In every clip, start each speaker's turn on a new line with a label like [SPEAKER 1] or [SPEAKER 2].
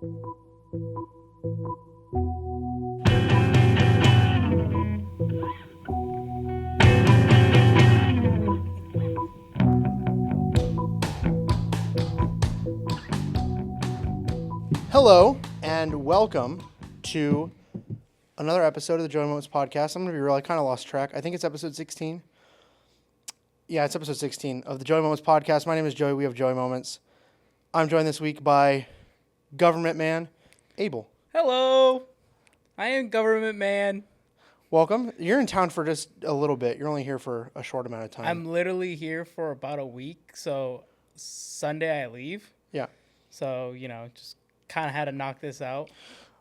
[SPEAKER 1] Hello, and welcome to another episode of the Joey Moments podcast. I'm going to be real. I kind of lost track. I think it's episode 16. Yeah, it's episode 16 of the Joey Moments podcast. My name is Joey. We have Joey Moments. I'm joined this week by government man, Abel.
[SPEAKER 2] Hello. I am government man.
[SPEAKER 1] Welcome. You're in town for just a little bit. You're only here for a short amount of time.
[SPEAKER 2] I'm literally here for about a week. So Sunday I leave.
[SPEAKER 1] Yeah.
[SPEAKER 2] So, just kind of had to knock this out.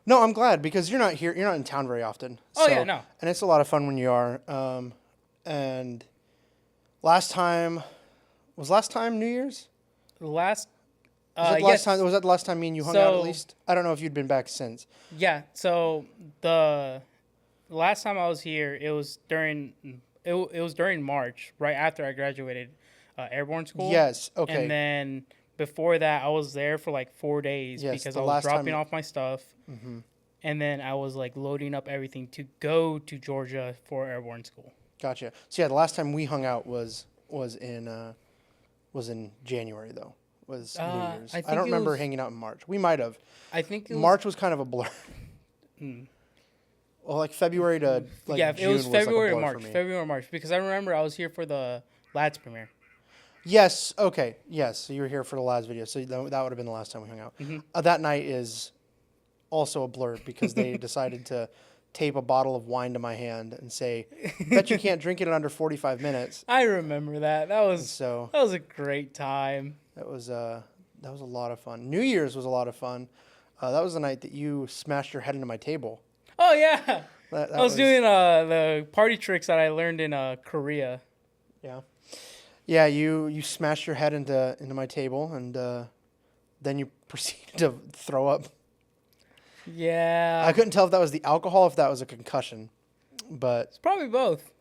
[SPEAKER 1] No, I'm glad because you're not here. You're not in town very often.
[SPEAKER 2] Oh, yeah, no.
[SPEAKER 1] And it's a lot of fun when you are. And was last time New Year's?
[SPEAKER 2] Yes.
[SPEAKER 1] Was that the last time me and you hung out at least? I don't know if you'd been back since.
[SPEAKER 2] Yeah. So the last time I was here, it was during March, right after I graduated airborne school.
[SPEAKER 1] Yes. Okay.
[SPEAKER 2] And then before that, I was there for like 4 days because I was dropping off my stuff. Mm-hmm. And then I was like loading up everything to go to Georgia for airborne school.
[SPEAKER 1] Gotcha. So yeah, the last time we hung out was in January though. Was New Year's. I don't remember hanging out in March. We might have.
[SPEAKER 2] I think
[SPEAKER 1] March was kind of a blur. Well, like February to June
[SPEAKER 2] it was February or March.
[SPEAKER 1] For me.
[SPEAKER 2] February or March because I remember I was here for the Lads premiere.
[SPEAKER 1] Yes. Okay. Yes. So you were here for the last video. So that would have been the last time we hung out. Mm-hmm. That night is also a blur because they decided to tape a bottle of wine to my hand and say, "Bet you can't drink it in under 45 minutes."
[SPEAKER 2] I remember that. That was a great time.
[SPEAKER 1] That was a lot of fun. New Year's was a lot of fun. That was the night that you smashed your head into my table.
[SPEAKER 2] Oh yeah. I was doing the party tricks that I learned in Korea.
[SPEAKER 1] Yeah. Yeah, you smashed your head into my table, and then you proceeded to throw up.
[SPEAKER 2] Yeah.
[SPEAKER 1] I couldn't tell if that was the alcohol, if that was a concussion, but
[SPEAKER 2] it's probably both.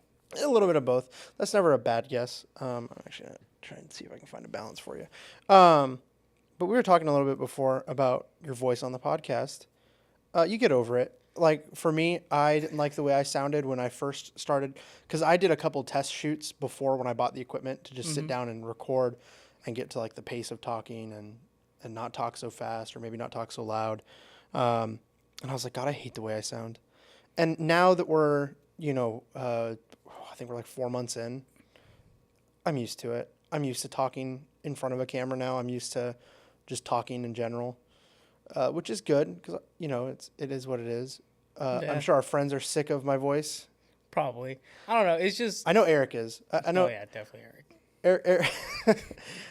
[SPEAKER 1] A little bit of both. That's never a bad guess. I'm actually gonna try and see if I can find a balance for you. But we were talking a little bit before about your voice on the podcast. You get over it. Like, for me, I didn't like the way I sounded when I first started, because I did a couple test shoots before when I bought the equipment to just sit down and record and get to, like, the pace of talking and not talk so fast or maybe not talk so loud. And I was like, God, I hate the way I sound. And now that we're, I think we're like 4 months in, I'm used to it. I'm used to talking in front of a camera now. I'm used to just talking in general. Which is good because it is what it is. Yeah. I'm sure our friends are sick of my voice.
[SPEAKER 2] Probably. I don't know. It's just.
[SPEAKER 1] I know Eric is. I know.
[SPEAKER 2] Oh yeah, definitely Eric.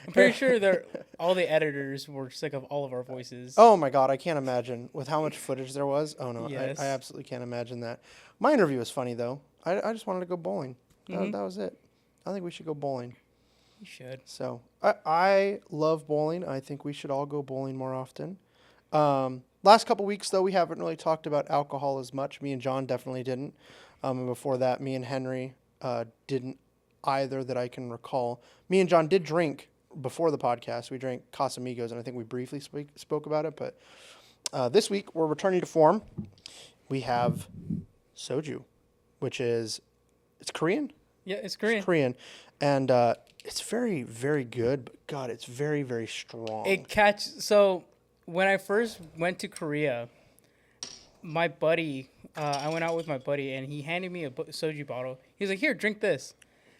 [SPEAKER 2] I'm pretty sure all the editors were sick of all of our voices.
[SPEAKER 1] Oh my God, I can't imagine with how much footage there was. Oh no,
[SPEAKER 2] yes.
[SPEAKER 1] I absolutely can't imagine that. My interview was funny though. I just wanted to go bowling. That was it. I think we should go bowling.
[SPEAKER 2] You should.
[SPEAKER 1] So I love bowling. I think we should all go bowling more often. Last couple weeks, though, we haven't really talked about alcohol as much. Me and John definitely didn't. And before that, me and Henry didn't either that I can recall. Me and John did drink before the podcast. We drank Casamigos, and I think we briefly spoke about it. But this week, we're returning to form. We have soju, which is Korean?
[SPEAKER 2] Yeah, it's Korean.
[SPEAKER 1] It's Korean. And it's very, very good. But, God, it's very, very strong.
[SPEAKER 2] So when I first went to Korea, my buddy, I went out with my buddy, and he handed me a soju bottle. He was like, "Here, drink this."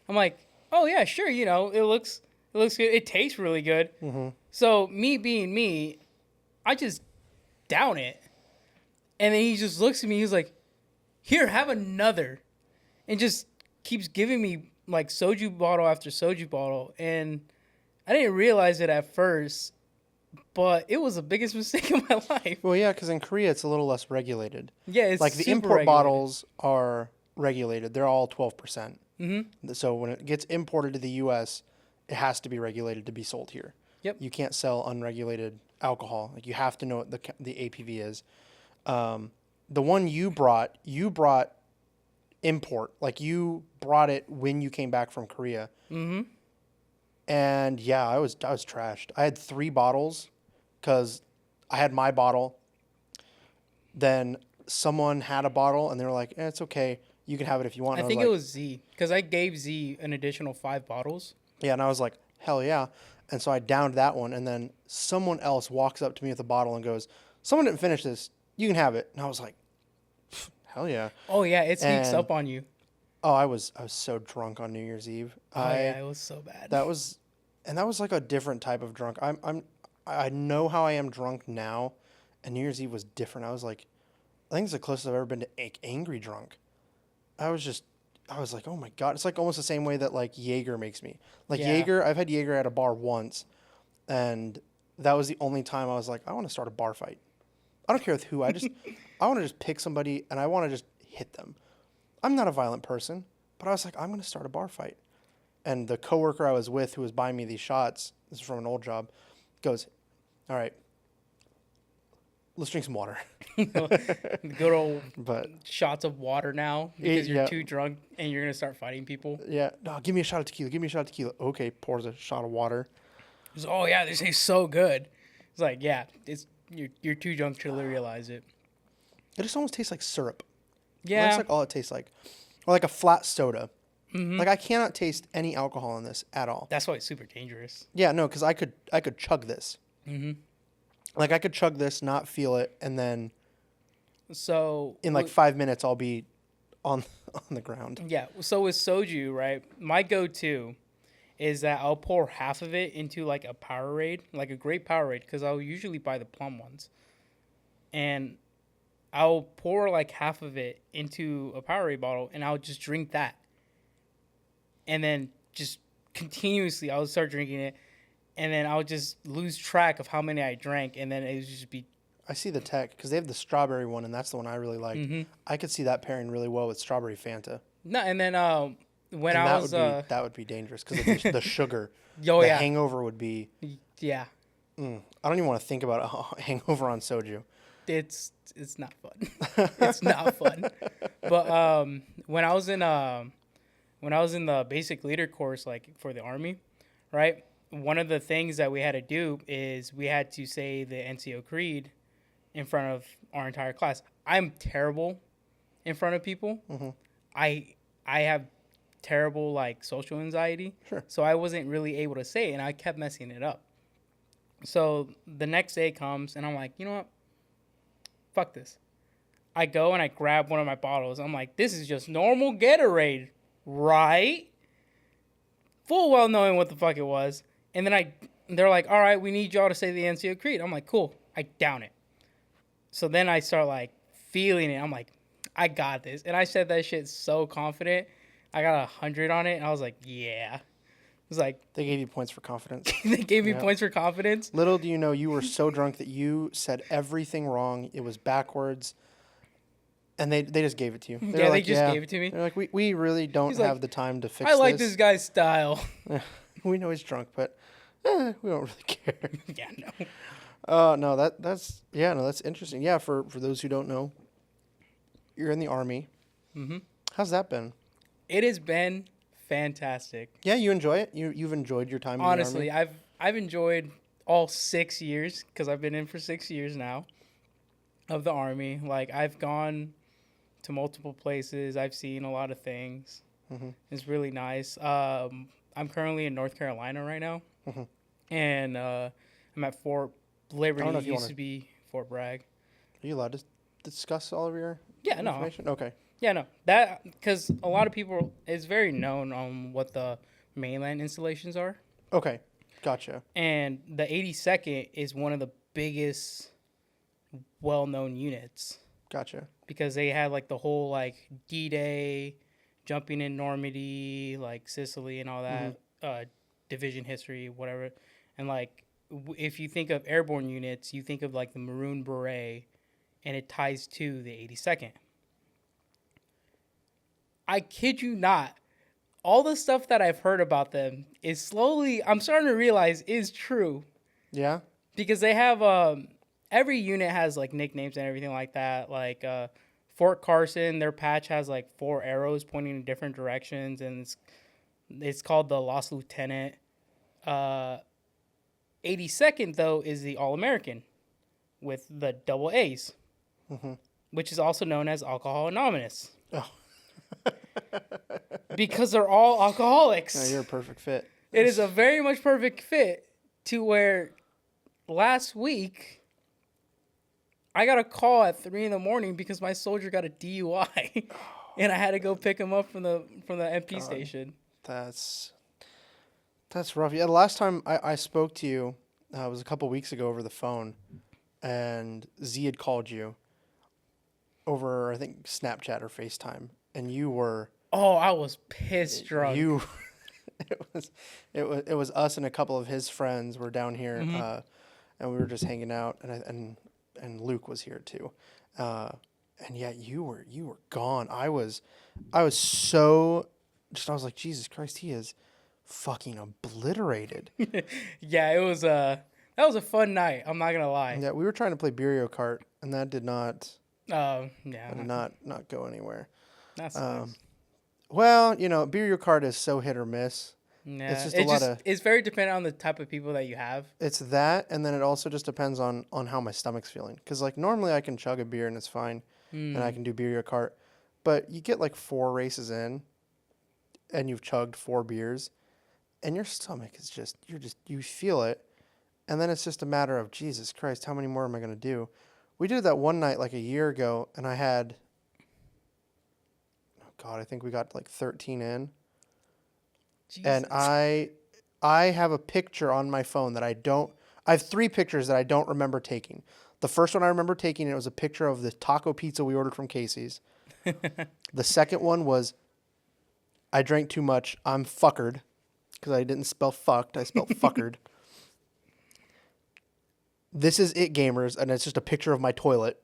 [SPEAKER 2] I'm like, "Oh yeah, sure. It looks good. It tastes really good." Mm-hmm. So me being me, I just down it, and then he just looks at me. He's like, "Here, have another," and just keeps giving me like soju bottle after soju bottle, and I didn't realize it at first. But it was the biggest mistake of my life.
[SPEAKER 1] Well, yeah, because in Korea it's a little less regulated.
[SPEAKER 2] Yeah, it's
[SPEAKER 1] like the import regulated. Bottles are regulated. They're all 12%. Mm-hmm. So when it gets imported to the U.S., it has to be regulated to be sold here.
[SPEAKER 2] Yep.
[SPEAKER 1] You can't sell unregulated alcohol. Like you have to know what the APV is. The one you brought import. Like you brought it when you came back from Korea. Mm-hmm. And yeah, I was trashed. I had 3 bottles because I had my bottle then someone had a bottle and they were like, it's okay. You can have it if you want.
[SPEAKER 2] I
[SPEAKER 1] And
[SPEAKER 2] think
[SPEAKER 1] I
[SPEAKER 2] it
[SPEAKER 1] was
[SPEAKER 2] was Z because I gave Z an additional 5 bottles.
[SPEAKER 1] like, yeah. And I was like, hell yeah. And so I downed that one. And then someone else walks up to me with a bottle and goes, someone didn't finish this. You can have it. And I was like, hell yeah.
[SPEAKER 2] Oh yeah, it sneaks
[SPEAKER 1] And
[SPEAKER 2] up on you.
[SPEAKER 1] oh, I was so drunk on New Year's Eve.
[SPEAKER 2] Oh yeah, it was so bad.
[SPEAKER 1] That was like a different type of drunk. I know how I am drunk now, and New Year's Eve was different. I was like, I think it's the closest I've ever been to angry drunk. I was like, oh my God. It's like almost the same way that like Jaeger makes me. Like
[SPEAKER 2] Yeah.
[SPEAKER 1] Jaeger, I've had Jaeger at a bar once, and that was the only time I was like, I want to start a bar fight. I don't care with who. I want to just pick somebody and I want to just hit them. I'm not a violent person, but I was like, I'm going to start a bar fight. And the coworker I was with who was buying me these shots, this is from an old job, goes, all right, let's drink some water.
[SPEAKER 2] Good old
[SPEAKER 1] But
[SPEAKER 2] shots of water now because you're
[SPEAKER 1] yeah.
[SPEAKER 2] too drunk and you're gonna start fighting people.
[SPEAKER 1] yeah, no, give me a shot of tequila. Give me a shot of tequila. Okay, pours a shot of water.
[SPEAKER 2] It's, oh yeah, this tastes so good. It's like yeah, you're too drunk to realize it.
[SPEAKER 1] It just almost tastes like syrup.
[SPEAKER 2] Yeah,
[SPEAKER 1] That's like all it tastes like. Or like a flat soda. Like I cannot taste any alcohol in this at all.
[SPEAKER 2] that's why it's super dangerous.
[SPEAKER 1] Yeah, no, because I could chug this. Like I could chug this, not feel it, and then
[SPEAKER 2] So
[SPEAKER 1] in like 5 minutes I'll be on the ground.
[SPEAKER 2] yeah, so with soju, right? My go-to is that I'll pour half of it into like a Powerade, like a great Powerade, because I'll usually buy the plum ones, and I'll pour like half of it into a Powerade bottle, and I'll just drink that, and then just continuously I'll start drinking it, and then I'll just lose track of how many I drank, and then it would just be
[SPEAKER 1] I see the tech because they have the strawberry one, and that's the one I really like. I could see that pairing really well with strawberry Fanta.
[SPEAKER 2] no. And then when
[SPEAKER 1] And
[SPEAKER 2] I
[SPEAKER 1] that
[SPEAKER 2] was
[SPEAKER 1] that would be dangerous because the sugar,
[SPEAKER 2] oh
[SPEAKER 1] the
[SPEAKER 2] yeah,
[SPEAKER 1] hangover would be.
[SPEAKER 2] yeah,
[SPEAKER 1] I don't even want to think about a hangover on soju.
[SPEAKER 2] it's not fun. It's not fun. But when I was in the basic leader course, like for the Army, right? One of the things that we had to do is we had to say the NCO Creed in front of our entire class. I'm terrible in front of people. I have terrible like social anxiety.
[SPEAKER 1] Sure.
[SPEAKER 2] So I wasn't really able to say it, and I kept messing it up. So the next day comes, and I'm like, you know what? Fuck this. I go and I grab one of my bottles. I'm like, this is just normal Gatorade, right? Full well knowing what the fuck it was. And then they're like, all right, we need y'all to say the NCO Creed. I'm like, cool. I down it. So then I start like feeling it. I'm like, I got this. And I said that shit so confident. I got 100 on it. And I was like, yeah. It was like,
[SPEAKER 1] They gave you points for confidence.
[SPEAKER 2] they gave me
[SPEAKER 1] Yeah.
[SPEAKER 2] points for confidence.
[SPEAKER 1] Little do you know, you were so drunk that you said everything wrong. It was backwards. And they just gave it to you.
[SPEAKER 2] Yeah, they just gave it to me.
[SPEAKER 1] They're like, we really don't
[SPEAKER 2] He's like,
[SPEAKER 1] have the time to fix
[SPEAKER 2] I like this guy's style.
[SPEAKER 1] We know he's drunk, but we don't really care.
[SPEAKER 2] Yeah, no.
[SPEAKER 1] No, that's interesting. Yeah, for those who don't know, you're in the Army.
[SPEAKER 2] Mm-hmm.
[SPEAKER 1] How's that been?
[SPEAKER 2] It has been fantastic.
[SPEAKER 1] Yeah, you enjoy it? You've enjoyed your time
[SPEAKER 2] Honestly,
[SPEAKER 1] in the Army?
[SPEAKER 2] I've enjoyed all 6 years because I've been in for 6 years now of the Army. Like, I've gone to multiple places. I've seen a lot of things.
[SPEAKER 1] Mm-hmm.
[SPEAKER 2] It's really nice. I'm currently in North Carolina right now.
[SPEAKER 1] Mm-hmm.
[SPEAKER 2] And I'm at Fort Liberty.
[SPEAKER 1] know if you
[SPEAKER 2] Used
[SPEAKER 1] wanna-
[SPEAKER 2] to be Fort Bragg.
[SPEAKER 1] Are you allowed to discuss all of your
[SPEAKER 2] Yeah, no.
[SPEAKER 1] information? Okay.
[SPEAKER 2] Yeah, no. That, because a lot of people, it's very known on what the mainland installations are.
[SPEAKER 1] Okay. Gotcha.
[SPEAKER 2] And the 82nd is one of the biggest well-known units
[SPEAKER 1] Gotcha.
[SPEAKER 2] because they had like the whole like D-Day, jumping in Normandy, like Sicily and all that, division history, whatever. And like if you think of airborne units, you think of like the Maroon Beret, and it ties to the 82nd. I kid you not. All the stuff that I've heard about them is slowly, I'm starting to realize is true.
[SPEAKER 1] Yeah?
[SPEAKER 2] Because they have, every unit has like nicknames and everything like that. Like Fort Carson, their patch has like 4 arrows pointing in different directions, and it's called the Lost Lieutenant. 82nd, though, is the All-American with the double A's. which is also known as Alcohol Anonymous.
[SPEAKER 1] Oh,
[SPEAKER 2] Because they're all alcoholics.
[SPEAKER 1] no, you're a perfect fit.
[SPEAKER 2] It is a very much perfect fit to where last week I got a call at 3 a.m. because my soldier got a DUI, and I had to go pick him up from the MP station.
[SPEAKER 1] That's rough. Yeah, the last time I spoke to you was a couple weeks ago over the phone, and Z had called you over, I think, Snapchat or FaceTime, and you were
[SPEAKER 2] Oh, I was pissed drunk.
[SPEAKER 1] it was us and a couple of his friends were down here, and we were just hanging out, and Luke was here too, and yeah, you were gone. I was so just, I was like, Jesus Christ, he is fucking obliterated.
[SPEAKER 2] Yeah, it was that was a fun night. I'm not gonna lie.
[SPEAKER 1] Yeah, we were trying to play Buc-ee Kart, and that did not
[SPEAKER 2] Yeah,
[SPEAKER 1] not go anywhere.
[SPEAKER 2] that's nice.
[SPEAKER 1] Well, Buc-ee Kart is so hit or miss.
[SPEAKER 2] Yeah,
[SPEAKER 1] It's just a lot of.
[SPEAKER 2] it's very dependent on the type of people that you have.
[SPEAKER 1] It's that, and then it also just depends on how my stomach's feeling. Because like normally I can chug a beer and it's fine, and I can do Buc-ee Kart, but you get like 4 races in, and you've chugged 4 beers, and your stomach is just you feel it, and then it's just a matter of Jesus Christ, how many more am I gonna do? We did that one night like a year ago, and I had. Oh God, I think we got like 13 in.
[SPEAKER 2] Jesus.
[SPEAKER 1] And I have a picture on my phone that I have 3 pictures that I don't remember taking. The first one I remember taking, it was a picture of the taco pizza we ordered from Casey's. The second one was, I drank too much, I'm fuckered. Because I didn't spell fucked, I spelled fuckered. This is it, gamers, and it's just a picture of my toilet.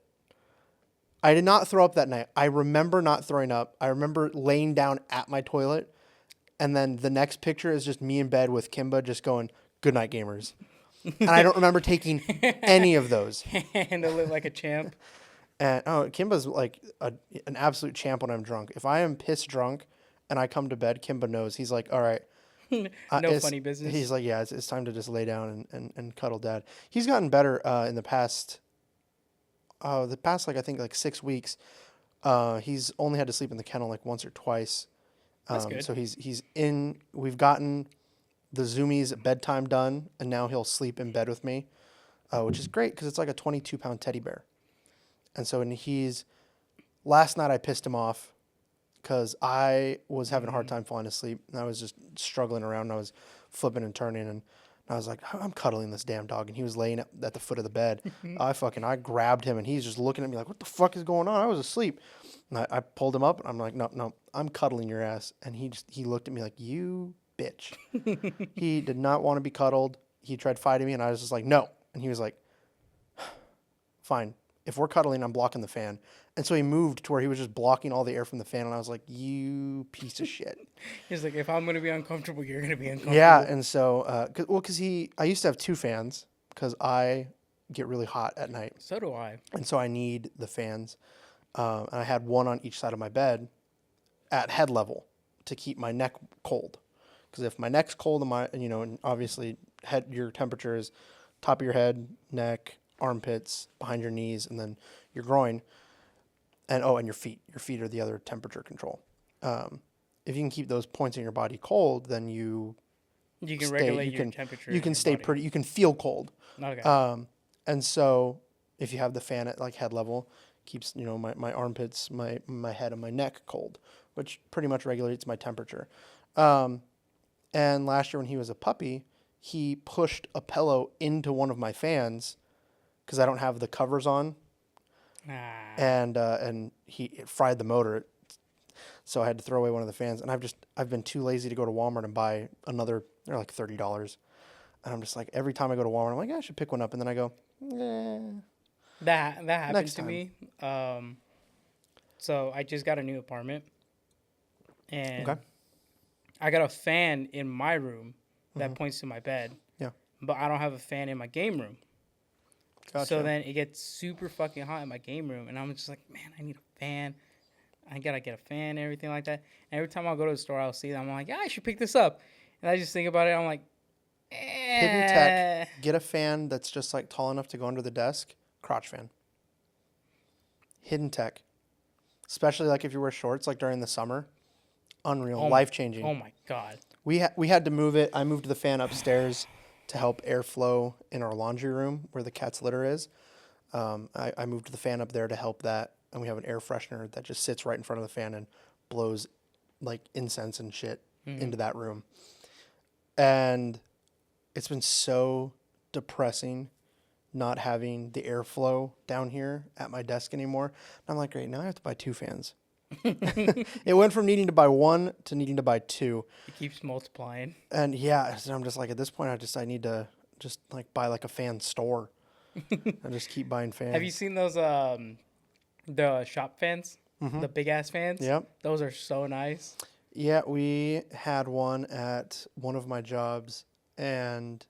[SPEAKER 1] I did not throw up that night. I remember not throwing up. I remember laying down at my toilet. And then the next picture is just me in bed with Kimba just going, "Good night, gamers." And I don't remember taking any of those.
[SPEAKER 2] Handle it like a champ.
[SPEAKER 1] And Kimba's like an absolute champ when I'm drunk. If I am pissed drunk and I come to bed, Kimba knows. He's like, "All right."
[SPEAKER 2] No funny business.
[SPEAKER 1] He's like, "Yeah, it's time to just lay down and cuddle dad." He's gotten better in the past like I think like 6 weeks. He's only had to sleep in the kennel like once or twice.
[SPEAKER 2] That's good.
[SPEAKER 1] So we've gotten the Zoomies bedtime done, and now he'll sleep in bed with me, which is great because it's like a 22-pound teddy bear. And so last night I pissed him off because I was having a hard time falling asleep, and I was just struggling around, and I was flipping and turning, and I was like, I'm cuddling this damn dog, and he was laying at the foot of the bed. I grabbed him, and he's just looking at me like, what the fuck is going on? I was asleep. And I pulled him up, and I'm like, no, I'm cuddling your ass. And he looked at me like, you bitch. He did not want to be cuddled. He tried fighting me, and I was just like, no. And he was like, fine. If we're cuddling, I'm blocking the fan. And so he moved to where he was just blocking all the air from the fan, and I was like, you piece of shit.
[SPEAKER 2] He's like, if I'm going to be uncomfortable, you're going to be uncomfortable.
[SPEAKER 1] Yeah, and so, I used to have 2 fans because I get really hot at night.
[SPEAKER 2] So do I.
[SPEAKER 1] And so I need the fans. And I had one on each side of my bed at head level to keep my neck cold. Because if my neck's cold, and obviously your temperature is top of your head, neck, armpits, behind your knees, and then your groin. And your feet. Your feet are the other temperature control. If you can keep those points in your body cold, then you
[SPEAKER 2] can regulate your temperature.
[SPEAKER 1] You can stay pretty. You can feel cold.
[SPEAKER 2] Okay.
[SPEAKER 1] And so if you have the fan at like head level, keeps my armpits, my head, and my neck cold, which pretty much regulates my temperature. And last year when he was a puppy, he pushed a pillow into one of my fans because I don't have the covers on. And it fried the motor, so I had to throw away one of the fans. And I've been too lazy to go to Walmart and buy another. They're like $30, and I'm just like, every time I go to Walmart, I'm like, I should pick one up, and then I go,
[SPEAKER 2] That happened to me. So I just got a new apartment, and I got a fan in my room that points to my bed.
[SPEAKER 1] Yeah,
[SPEAKER 2] but I don't have a fan in my game room. Gotcha. So then it gets super fucking hot in my game room, and I'm just like, man, I need a fan. I gotta get a fan and everything like that. And every time I'll go to the store, I'll see them. I'm like, yeah, I should pick this up. And I just think about it. I'm like,
[SPEAKER 1] Hidden tech. Get a fan that's just like tall enough to go under the desk. Crotch fan. hidden tech, especially like if you wear shorts like during the summer. Unreal,
[SPEAKER 2] Oh,
[SPEAKER 1] life changing.
[SPEAKER 2] Oh my god.
[SPEAKER 1] We had to move it. I moved the fan upstairs to help airflow in our laundry room where the cat's litter is. I moved the fan up there to help that, and we have an air freshener that just sits right in front of the fan and blows like incense and shit into that room. And it's been so depressing not having the airflow down here at my desk anymore. And I'm like, great, now I have to buy 2 fans. It went from needing to buy 1 to needing to buy 2.
[SPEAKER 2] It keeps multiplying.
[SPEAKER 1] And yeah, so I'm just like, at this point, I need to just like buy like a fan store and just keep buying fans.
[SPEAKER 2] Have you seen those the shop fans? The big ass fans?
[SPEAKER 1] Yep.
[SPEAKER 2] Those are so nice.
[SPEAKER 1] Yeah, we had one at one of my jobs, and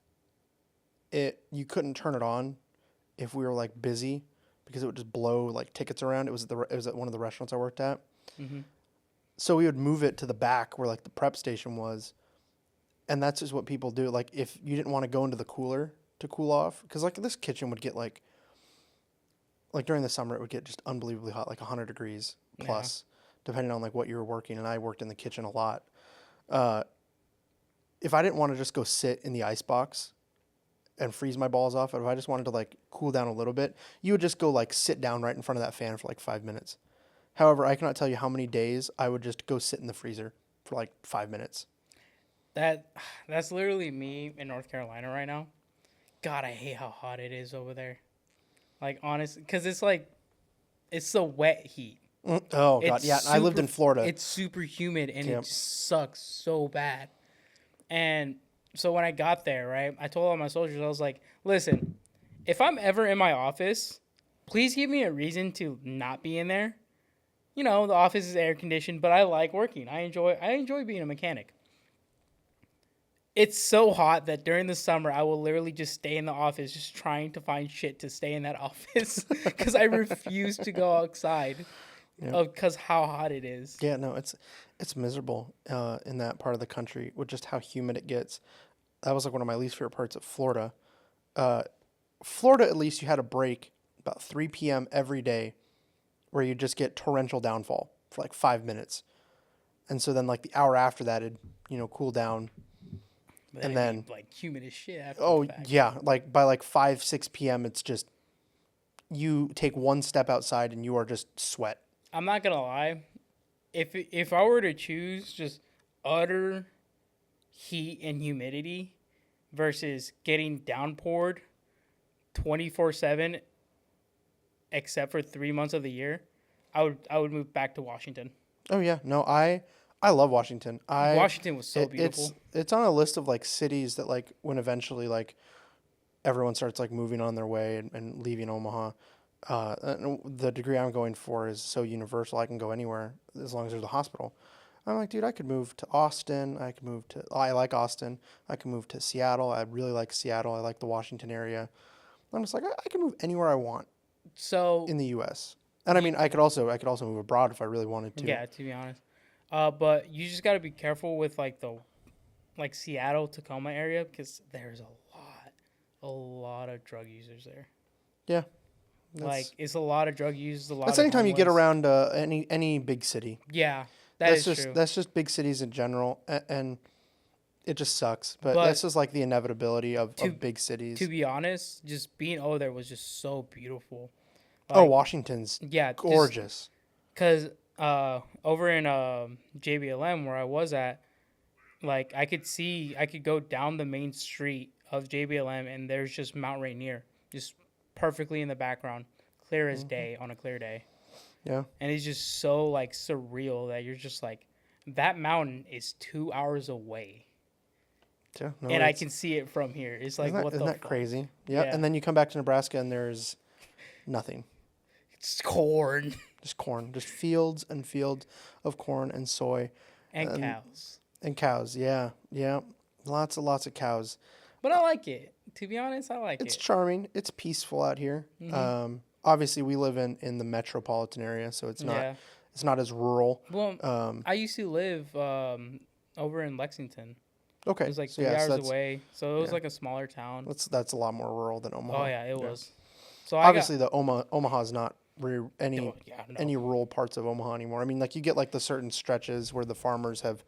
[SPEAKER 1] you couldn't turn it on if we were like busy because it would just blow like tickets around. It was at one of the restaurants I worked at. So we would move it to the back where like the prep station was, and that's just what people do. Like if you didn't want to go into the cooler to cool off, because like this kitchen would get like during the summer it would get just unbelievably hot, like 100 degrees plus, depending on like what you were working. And I worked in the kitchen a lot. If I didn't want to just go sit in the ice box and freeze my balls off, if I just wanted to like cool down a little bit, you would just go like sit down right in front of that fan for like 5 minutes. However, I cannot tell you how many days I would just go sit in the freezer for like 5 minutes.
[SPEAKER 2] That's literally me in North Carolina right now. God, I hate how hot it is over there. Like, honestly, because it's like, it's the wet heat.
[SPEAKER 1] Oh, God. Yeah, I lived in Florida.
[SPEAKER 2] It's super humid, and it just sucks so bad. And so when I got there, right, I told all my soldiers, I was like, listen, if I'm ever in my office, please give me a reason to not be in there. You know, the office is air conditioned, but I like working. I enjoy being a mechanic. It's so hot that during the summer, I will literally just stay in the office just trying to find shit to stay in that office because I refuse to go outside because how hot it is.
[SPEAKER 1] Yeah, no, it's miserable in that part of the country with just how humid it gets. That was like one of my least favorite parts of Florida. Florida, at least you had a break about 3 p.m. every day where you just get torrential downfall for like 5 minutes. And so then like the hour after that, it'd, cool down.
[SPEAKER 2] But
[SPEAKER 1] and then
[SPEAKER 2] like humid as shit after
[SPEAKER 1] oh
[SPEAKER 2] the fact.
[SPEAKER 1] yeah, like by like 5-6 p.m. it's just you take one step outside and you are just sweat.
[SPEAKER 2] I'm not gonna lie, if I were to choose just utter heat and humidity versus getting downpoured 24/7 except for 3 months of the year, I would move back to Washington.
[SPEAKER 1] Oh yeah, no, I love Washington.
[SPEAKER 2] Washington was so beautiful.
[SPEAKER 1] It's on a list of like cities that like when eventually like everyone starts like moving on their way and leaving Omaha. And the degree I'm going for is so universal. I can go anywhere as long as there's a hospital. I'm like, dude, I could move to Austin. I like Austin. I can move to Seattle. I really like Seattle. I like the Washington area. I'm just like, I can move anywhere I want
[SPEAKER 2] So
[SPEAKER 1] in the U.S. And I mean, I could also move abroad if I really wanted to.
[SPEAKER 2] yeah, to be honest. But you just got to be careful with like the Seattle, Tacoma area because there's a lot of drug users there.
[SPEAKER 1] Yeah.
[SPEAKER 2] Like it's a lot of drug users.
[SPEAKER 1] That's anytime you get around any big city.
[SPEAKER 2] Yeah,
[SPEAKER 1] That's
[SPEAKER 2] true.
[SPEAKER 1] That's just big cities in general, and it just sucks. But that's just like the inevitability of big cities.
[SPEAKER 2] To be honest, just being over there was just so beautiful.
[SPEAKER 1] Like, Washington's gorgeous.
[SPEAKER 2] Because over in JBLM where I was at, like I could go down the main street of JBLM and there's just Mount Rainier, just perfectly in the background, clear as day on a clear day.
[SPEAKER 1] Yeah.
[SPEAKER 2] And it's just so like surreal that you're just like, that mountain is 2 hours away.
[SPEAKER 1] Yeah. No,
[SPEAKER 2] and I can see it from here. It's like,
[SPEAKER 1] isn't that crazy? Yeah. And then you come back to Nebraska and there's nothing.
[SPEAKER 2] It's corn.
[SPEAKER 1] Just corn. Just fields and fields of corn and soy.
[SPEAKER 2] And cows.
[SPEAKER 1] And cows. Yeah. Yeah. Lots of cows.
[SPEAKER 2] But I like it. To be honest, I like it.
[SPEAKER 1] It's charming. It's peaceful out here. Obviously, we live in the metropolitan area, so it's not as rural.
[SPEAKER 2] Well, I used to live over in Lexington.
[SPEAKER 1] Okay.
[SPEAKER 2] It was like 3 hours away, so it was like a smaller town.
[SPEAKER 1] That's a lot more rural than Omaha.
[SPEAKER 2] Oh yeah, it was. So
[SPEAKER 1] obviously the Omaha's not
[SPEAKER 2] Oh, yeah, no.
[SPEAKER 1] any rural parts of Omaha anymore. I mean, like you get like the certain stretches where the farmers have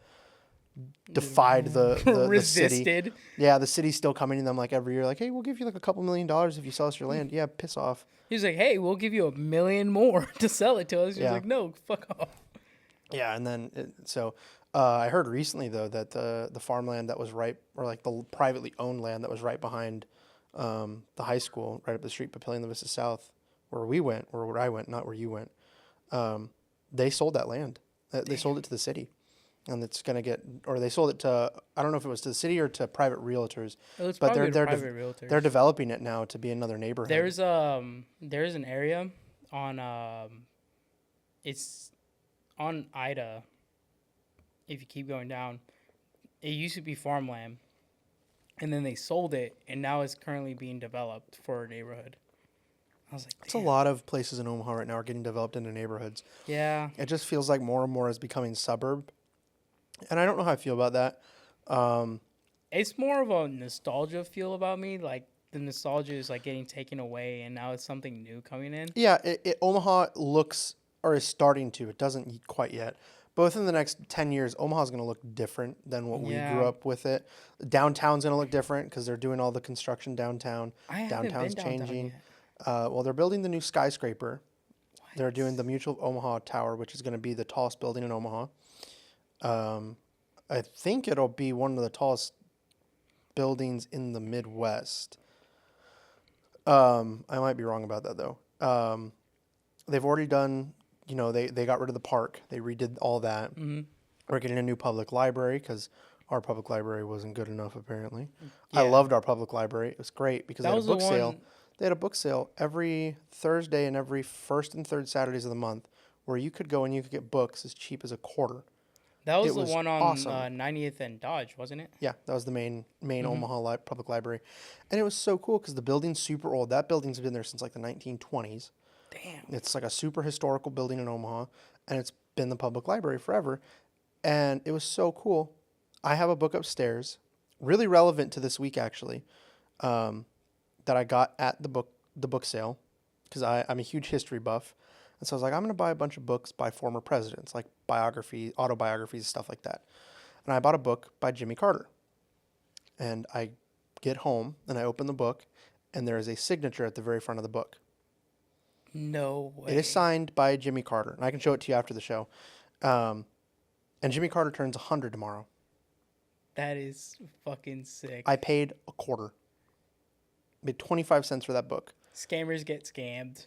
[SPEAKER 1] defied the city.
[SPEAKER 2] Resisted.
[SPEAKER 1] Yeah, the city's still coming to them like every year, like, hey, we'll give you like a couple $1 million if you sell us your land. Yeah, piss off.
[SPEAKER 2] He's like, hey, we'll give you $1 million more to sell it to us. He's
[SPEAKER 1] Yeah.
[SPEAKER 2] like, no, fuck off.
[SPEAKER 1] Yeah, and then I heard recently though that the farmland that was right, or like the privately owned land that was right behind the high school, right up the street, Papillion, La Vista South, where we went, or where I went, not where you went. They sold that land. They sold it to the city, and it's gonna get, or they sold it to, I don't know if it was to the city or to private realtors,
[SPEAKER 2] It's
[SPEAKER 1] but
[SPEAKER 2] probably
[SPEAKER 1] they're
[SPEAKER 2] private realtors.
[SPEAKER 1] they're developing it now to be another neighborhood.
[SPEAKER 2] There's an area on it's on Ida. If you keep going down, it used to be farmland, and then they sold it, and now it's currently being developed for a neighborhood. I was like,
[SPEAKER 1] It's a lot of places in Omaha right now are getting developed into neighborhoods.
[SPEAKER 2] yeah.
[SPEAKER 1] It just feels like more and more is becoming suburb, and I don't know how I feel about that.
[SPEAKER 2] It's more of a nostalgia feel about me. Like the nostalgia is like getting taken away, and now it's something new coming in.
[SPEAKER 1] Yeah, Omaha looks, or is starting to. It doesn't quite yet. Both in the next 10 years, Omaha's going to look different than what we
[SPEAKER 2] Yeah.
[SPEAKER 1] grew up with it. Downtown's going to look different because they're doing all the construction downtown.
[SPEAKER 2] I haven't
[SPEAKER 1] Downtown's
[SPEAKER 2] been downtown
[SPEAKER 1] changing.
[SPEAKER 2] yet.
[SPEAKER 1] Well, they're building the new skyscraper. They're doing the Mutual of Omaha Tower, which is going to be the tallest building in Omaha. I think it'll be one of the tallest buildings in the Midwest. I might be wrong about that, though. They've already done, they got rid of the park. They redid all that.
[SPEAKER 2] Mm-hmm.
[SPEAKER 1] We're getting a new public library because our public library wasn't good enough, apparently. I
[SPEAKER 2] Yeah.
[SPEAKER 1] loved our public library. It was great because
[SPEAKER 2] That
[SPEAKER 1] they had
[SPEAKER 2] was
[SPEAKER 1] a
[SPEAKER 2] the
[SPEAKER 1] book sale.
[SPEAKER 2] one.
[SPEAKER 1] They had a book sale every Thursday and every first and third Saturdays of the month where you could go and you could get books as cheap as a quarter.
[SPEAKER 2] That was
[SPEAKER 1] It
[SPEAKER 2] the
[SPEAKER 1] was
[SPEAKER 2] one on
[SPEAKER 1] awesome.
[SPEAKER 2] 90th and Dodge, wasn't it?
[SPEAKER 1] Yeah, that was the main
[SPEAKER 2] Mm-hmm.
[SPEAKER 1] Omaha public library. And it was so cool because the building's super old. That building's been there since like the 1920s.
[SPEAKER 2] Damn.
[SPEAKER 1] It's like a super historical building in Omaha, and it's been the public library forever. And it was so cool. I have a book upstairs, really relevant to this week actually, that I got at the book sale because I'm a huge history buff. And so I was like, I'm going to buy a bunch of books by former presidents, like biography, autobiographies, stuff like that. And I bought a book by Jimmy Carter. And I get home and I open the book, and there is a signature at the very front of the book.
[SPEAKER 2] No way.
[SPEAKER 1] It is signed by Jimmy Carter, and I can show it to you after the show. And Jimmy Carter turns 100 tomorrow.
[SPEAKER 2] That is fucking sick.
[SPEAKER 1] I paid a quarter. Paid 25 cents for that book.
[SPEAKER 2] Scammers get scammed.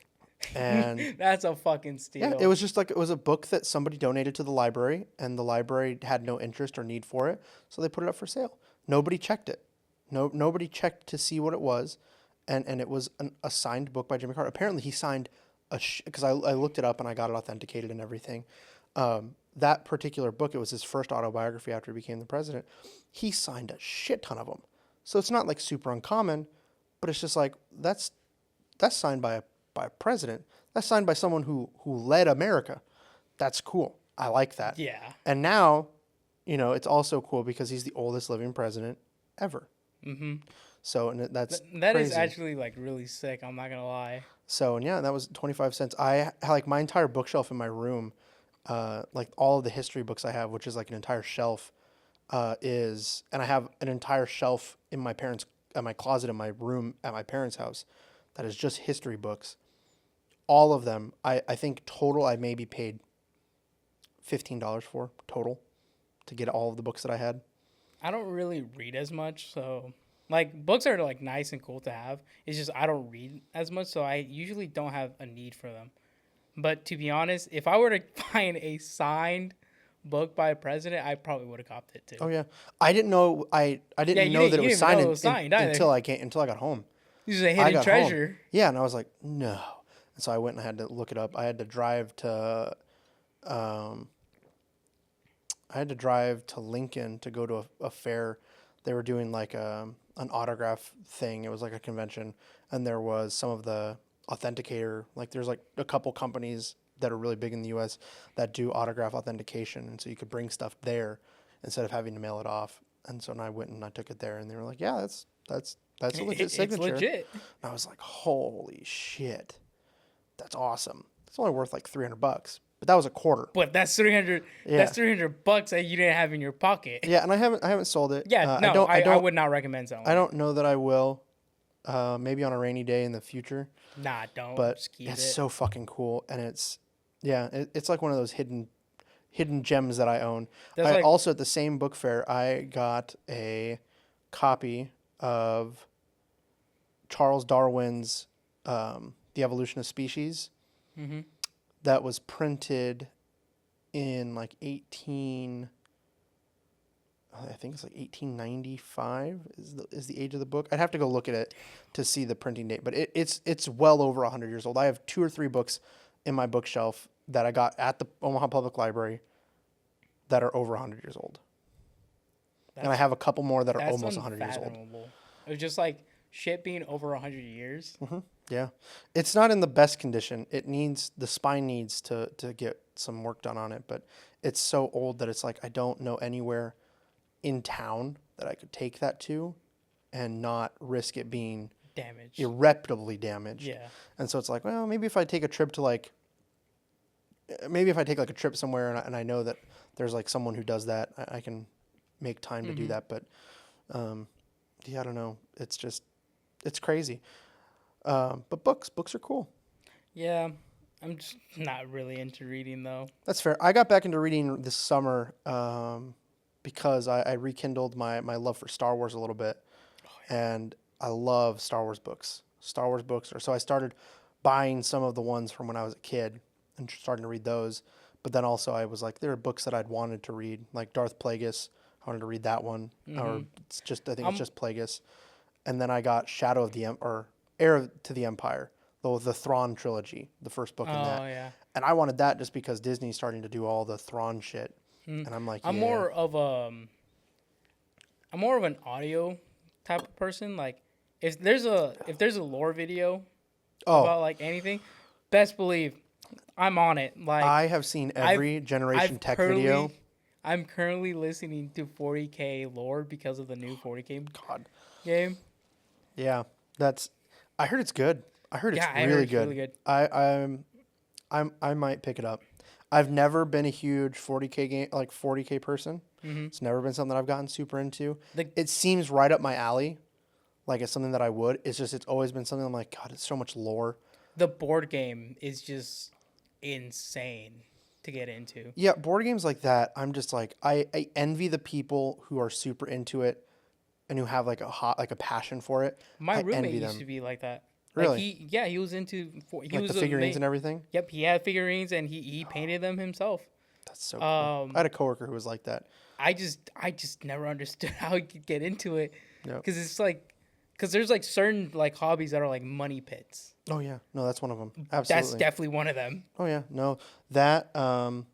[SPEAKER 1] And
[SPEAKER 2] That's a fucking steal.
[SPEAKER 1] yeah, it was just like, it was a book that somebody donated to the library, and the library had no interest or need for it, so they put it up for sale. Nobody checked it. Nobody checked to see what it was, and it was a signed book by Jimmy Carter. Apparently, he signed because I looked it up and I got it authenticated and everything. That particular book, it was his first autobiography after he became the president. He signed a shit ton of them, so it's not like super uncommon, but it's just like that's signed by a president. That's signed by someone who led America. That's cool. I like that.
[SPEAKER 2] Yeah.
[SPEAKER 1] And now, it's also cool because he's the oldest living president ever.
[SPEAKER 2] Mm-hmm.
[SPEAKER 1] So, and that's
[SPEAKER 2] That is
[SPEAKER 1] crazy.
[SPEAKER 2] actually like really sick. I'm not gonna lie.
[SPEAKER 1] So, and yeah, that was 25 cents. I like my entire bookshelf in my room, like all of the history books I have, which is like an entire shelf, and I have an entire shelf in my closet in my room at my parents' house that is just history books. All of them, I think total I maybe paid $15 for total to get all of the books that I had.
[SPEAKER 2] I don't really read as much, so like books are like nice and cool to have. It's just I don't read as much, so I usually don't have a need for them. But to be honest, if I were to find a signed book by a president, I probably would have copped it too.
[SPEAKER 1] Oh yeah, I didn't know I didn't
[SPEAKER 2] you
[SPEAKER 1] know that
[SPEAKER 2] didn't
[SPEAKER 1] it was
[SPEAKER 2] even
[SPEAKER 1] signed,
[SPEAKER 2] know it was signed either.
[SPEAKER 1] until I got home.
[SPEAKER 2] This is a
[SPEAKER 1] I
[SPEAKER 2] hidden
[SPEAKER 1] got
[SPEAKER 2] treasure.
[SPEAKER 1] home. Yeah, and I was like, no. And so I went and I had to look it up. I had to drive to Lincoln to go to a fair. They were doing like an autograph thing. It was like a convention, and there was some of the authenticator. Like there's like a couple companies that are really big in the U.S. that do autograph authentication, and so you could bring stuff there instead of having to mail it off. And so then I went and I took it there, and they were like, yeah, that's a legit signature.
[SPEAKER 2] It's legit.
[SPEAKER 1] And I was like, holy shit, that's awesome. it's only worth like $300, but that was a quarter.
[SPEAKER 2] But that's 300.
[SPEAKER 1] Yeah.
[SPEAKER 2] That's $300 that you didn't have in your pocket.
[SPEAKER 1] Yeah, and I haven't sold it.
[SPEAKER 2] Yeah, no, I would not recommend selling.
[SPEAKER 1] I don't know that I will. Maybe on a rainy day in the future.
[SPEAKER 2] Nah, don't.
[SPEAKER 1] But
[SPEAKER 2] Just keep
[SPEAKER 1] it's
[SPEAKER 2] it.
[SPEAKER 1] so fucking cool, and it's like one of those hidden gems that I own.
[SPEAKER 2] That's
[SPEAKER 1] Also at the same book fair, I got a copy of Charles Darwin's The Evolution of Species.
[SPEAKER 2] Mm-hmm.
[SPEAKER 1] That was printed in like I think it's like 1895 is the age of the book. I'd have to go look at it to see the printing date, but it's well over 100 years old. I have 2 or 3 books in my bookshelf that I got at the Omaha Public Library that are over 100 years old. And I have a couple more that are almost 100 years old.
[SPEAKER 2] It's just like shit being over 100 years.
[SPEAKER 1] Mm-hmm. Yeah. It's not in the best condition. The spine needs to get some work done on it, but it's so old that it's like I don't know anywhere in town that I could take that to and not risk it being
[SPEAKER 2] Damaged.
[SPEAKER 1] irreparably damaged.
[SPEAKER 2] Yeah.
[SPEAKER 1] And so it's like, well, maybe if I take a trip to like a trip somewhere and I know that there's like someone who does that, I can make time to do that. But yeah, I don't know. It's crazy. But books are cool.
[SPEAKER 2] Yeah. I'm just not really into reading though.
[SPEAKER 1] That's fair. I got back into reading this summer because I rekindled my love for Star Wars a little bit. Oh, yeah. And I love Star Wars books. So I started buying some of the ones from when I was a kid and starting to read those. But then also I was like, there are books that I'd wanted to read, like Darth Plagueis. I wanted to read that one. Or it's just Plagueis. And then I got Heir to the Empire, the Thrawn trilogy, the first book in that.
[SPEAKER 2] Oh, yeah.
[SPEAKER 1] And I wanted that just because Disney's starting to do all the Thrawn shit. And I'm like,
[SPEAKER 2] I'm more of an audio type of person. Like if there's a lore video about like anything, best believe I'm on it. Like
[SPEAKER 1] I have seen every Generation Tech video.
[SPEAKER 2] I'm currently listening to 40K lore because of the new 40K game.
[SPEAKER 1] Yeah, I heard it's good. I heard it's really good. I might pick it up. I've never been a huge 40K person. Mm-hmm. It's never been something that I've gotten super into. It seems right up my alley. Like it's something that I would. It's always been something I'm like, God, it's so much lore.
[SPEAKER 2] The board game is just insane to get into.
[SPEAKER 1] Yeah, board games like that, I'm just like, I envy the people who are super into it and who have like a passion for it.
[SPEAKER 2] My roommate used to be like that.
[SPEAKER 1] Really?
[SPEAKER 2] Like he was into
[SPEAKER 1] the figurines and everything.
[SPEAKER 2] Yep, he had figurines and he painted them himself.
[SPEAKER 1] That's so cool. I had a coworker who was like that.
[SPEAKER 2] I just never understood how he could get into it. Because it's like, there's like certain like hobbies that are like money pits.
[SPEAKER 1] Oh yeah, no, that's one of them. Absolutely,
[SPEAKER 2] that's definitely one of them.
[SPEAKER 1] Oh yeah, no, that I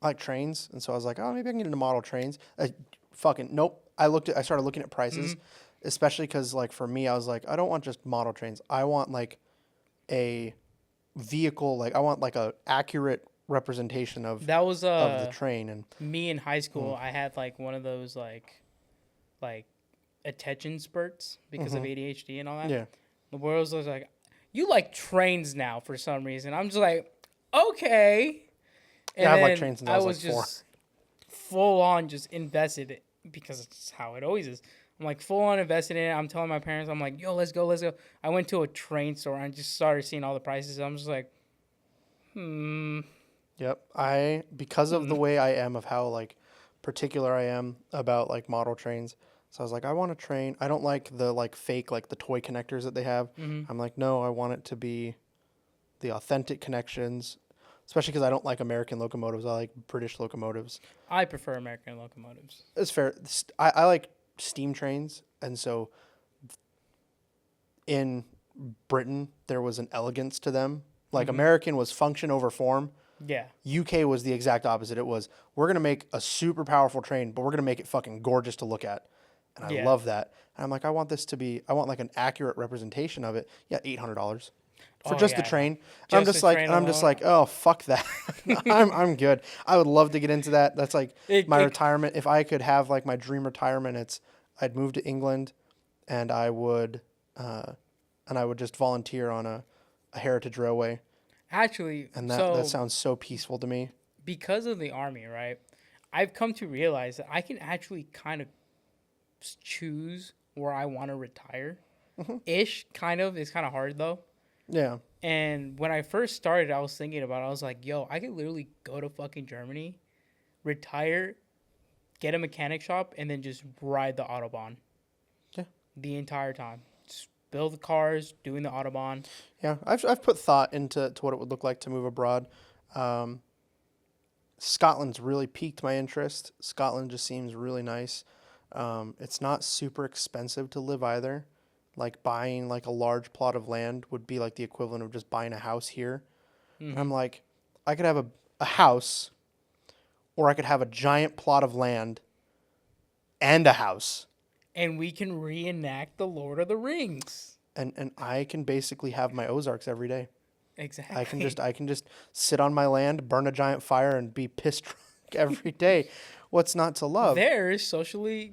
[SPEAKER 1] like trains, and so I was like, oh, maybe I can get into model trains. Fucking nope. I started looking at prices. Especially because, like, for me, I was like, I don't want just model trains. I want, like, a vehicle. Like, I want, like, a accurate representation of the train. And
[SPEAKER 2] me in high school, I had, like, one of those, like attention spurts because of ADHD and all that.
[SPEAKER 1] Yeah.
[SPEAKER 2] The world was like, you like trains now for some reason. I'm just like, okay. And
[SPEAKER 1] yeah, I like trains since I was like 4.
[SPEAKER 2] Just full on just invested because it's how it always is. I'm like full on invested in it. I'm telling my parents, I'm like, yo, let's go. I went to a train store and just started seeing all the prices. I'm just like,
[SPEAKER 1] Yep. Because of the way I am, of how like particular I am about like model trains. So I was like, I want a train. I don't like the like fake, like the toy connectors that they have. I'm like, no, I want it to be the authentic connections, especially because I don't like American locomotives. I like British locomotives.
[SPEAKER 2] I prefer American locomotives.
[SPEAKER 1] It's fair. I like steam trains, and so in Britain there was an elegance to them. Like American was function over form.
[SPEAKER 2] Yeah.
[SPEAKER 1] UK was the exact opposite. It was, we're gonna make a super powerful train, but we're gonna make it fucking gorgeous to look at. And I love that. And I'm like, I want like an accurate representation of it. Yeah, $800 for the train. And I'm just like, oh, fuck that. I'm good. I would love to get into that. That's like my retirement. If I could have like my dream retirement, I'd move to England, and I would just volunteer on a heritage railway.
[SPEAKER 2] Actually,
[SPEAKER 1] And
[SPEAKER 2] so
[SPEAKER 1] that sounds so peaceful to me.
[SPEAKER 2] because of the army, right? I've come to realize that I can actually kind of choose where I want to retire. Ish, kind of. It's kind of hard though.
[SPEAKER 1] Yeah.
[SPEAKER 2] And when I first started, I was thinking about it. I was like, yo, I could literally go to fucking Germany, retire, get a mechanic shop, and then just ride the Autobahn.
[SPEAKER 1] Yeah.
[SPEAKER 2] The entire time. Just build the cars, doing the Autobahn.
[SPEAKER 1] Yeah. I've put thought into what it would look like to move abroad. Scotland's really piqued my interest. Scotland just seems really nice. It's not super expensive to live either. Like buying like a large plot of land would be like the equivalent of just buying a house here. And I'm like, I could have a house, or I could have a giant plot of land and a house.
[SPEAKER 2] And we can reenact the Lord of the Rings.
[SPEAKER 1] And I can basically have my Ozarks every day.
[SPEAKER 2] Exactly.
[SPEAKER 1] I can just sit on my land, burn a giant fire, and be pissed drunk every day. What's not to love?
[SPEAKER 2] There is socially,